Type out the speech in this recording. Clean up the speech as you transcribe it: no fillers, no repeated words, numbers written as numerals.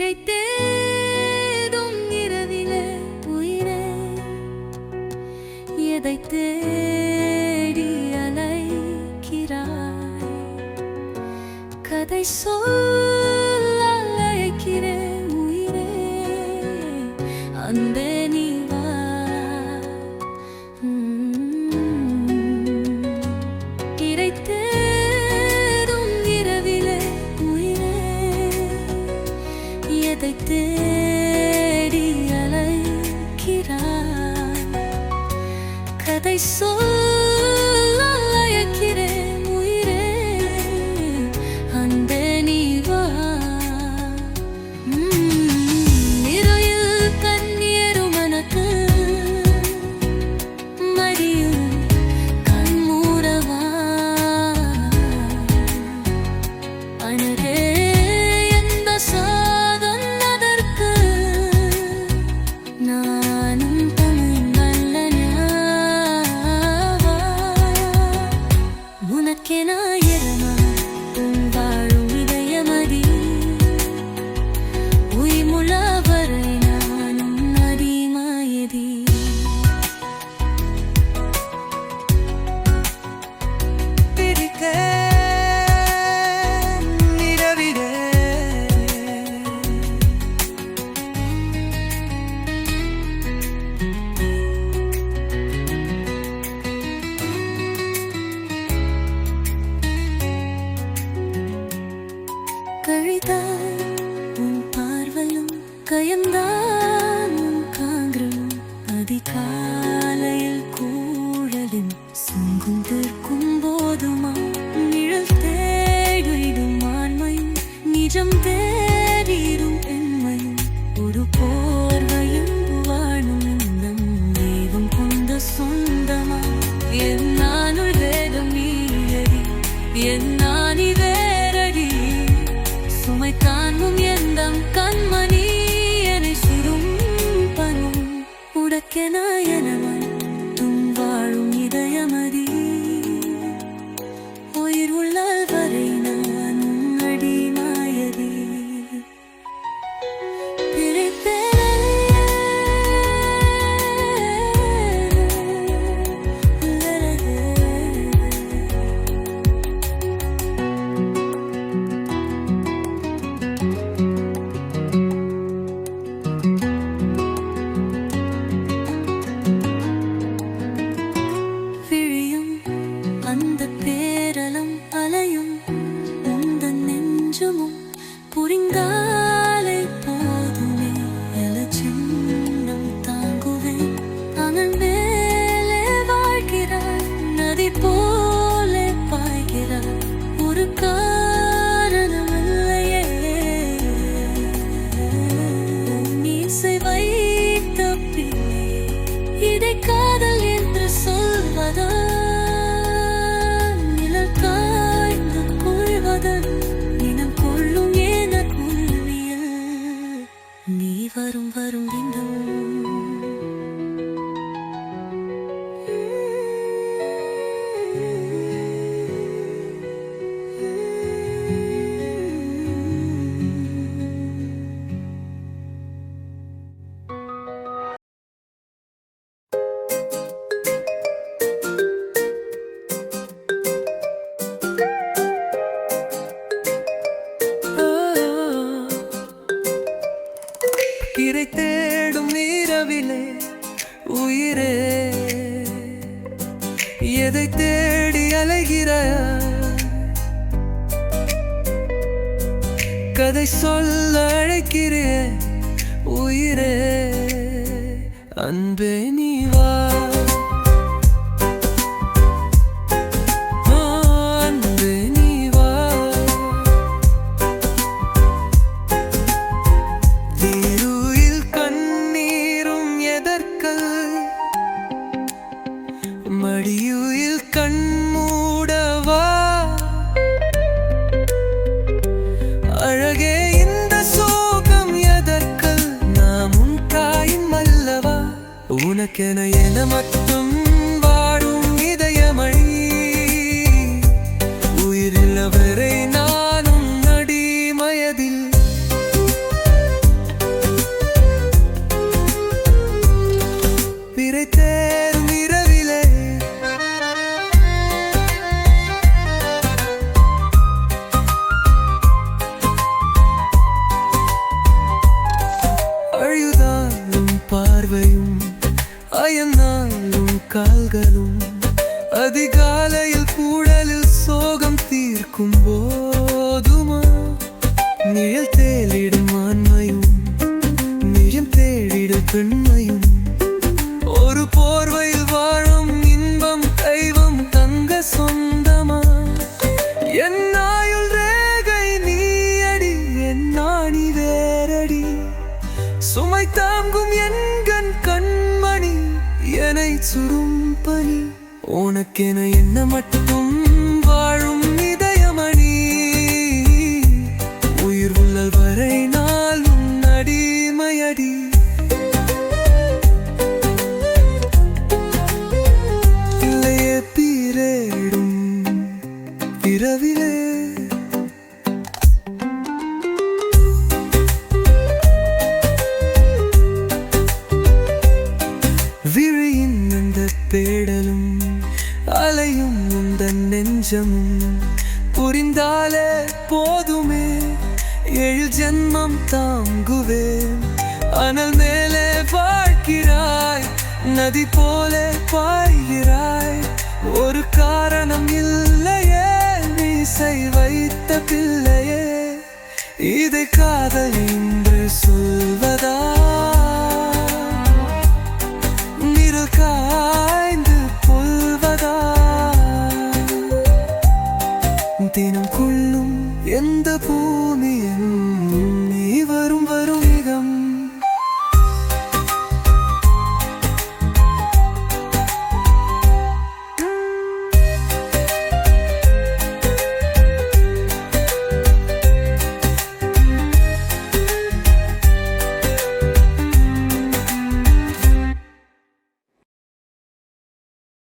கிடைத்தேடும் இரவிலே உயிரே எதை தேடி அலைக்கிறாய் கதை சொல்ல அழைக்கிறேன் உயிரே அன்பே நீ வா கிடைத்தேடும் இரவிலே உயிரே எதை தேடி அலைக்கிறாய் கதை சொல்ல அழைக்கிறேன் உயிரே அன்பே நீ வா நிறையில் கண்ணீரும் எனக்கு மடியில் கண்மூடவா அனரே எந்த சாதம் அதற்கு நானும் தமிழ் நல்லவா உனக்கென இரமா உன் வாழும் இதயமதி உயிர்முள்ள வரை நானும் அதிமாயதி கழிதாய் உன் பார்வையும் கயம்தான் உன் காங்கிரமும் அதிகாலையில் கூழலின் சுங்கும் தீர்க்கும் போதுமா நிழல் தேடிடும் ஆண்மையும் நிஜம் தேடிடும் பெண்மையும் ஒரு போர்வையும் வாழும் இன்பம் தெய்வம் கொண்ட சொந்தமா என் நானுள் வேதம் நீயடி என் நானி வேறடி சுமை காணும் எந்தம் கண்மணி என்னை சுடும் பனும் உடக்கென எனவன் தும் வாழும் இதயமதி உயிர் உள்ள வரை நானும் அடிமாயதி அந்த பேரலம் அலையும் உந்தன் நெஞ்சமும் புரிந்தாலை போதுமே எலச்சின்னம் தாங்குவேன் அவன் மேலே வாழ்கிறார் நதி போலே பாய்கிறார் ஒரு காரணமில்லையே மீசை வைத்த பின்னே இதை காதல் என்று சொல்வதா நினம் கொள்ளும் ஏன குருவியல் நீ வரும் வரும் இன்னும் இறை தேடும் இரவிலே உயிரே எதை தேடி அலைகிறாயா கதை சொல்ல அழைக்கிறேன் உயிரே அன்பே நீ வா மடியுயில் கண்மூடவா அழகே இந்த சோகம் எதற்கு நாம் உன் தாயும் அல்லவா உனக்கென என மட்டும் வாடும் இதயமழி உயிரில் அவரை நானும் அடிமயதில் பெண்மையும் ஒரு போர்வையில் வாழும் இன்பம் தெய்வம் தங்க சொந்தமா என் ஆயுள் ரேகை நீயடி என் நாணி வேரடி சுமை தாங்கும் என்கண் கண்மணி என்னை சுடும் பனி உனக்கென என்ன மட்டும் வாழும் இதயமணி உயிர் உள்ளல் வரை நாளும் அடிமையடி இல்லையே பீரேடும் பிறவிலே விழியின் அந்த தேடலும் அலையும் உந்தன் நெஞ்சமும் புரிந்தாலே போதுமே 7 ஜென்மம் தாங்குவேன் அனல் மேலே வாழ்கிறாய் நதி போல பாய்கிறாய் ஒரு காரணம் இல்லையே மீசை வைத்த பிள்ளையே இதை காதல் என்று சொல்வதா நிறக்கா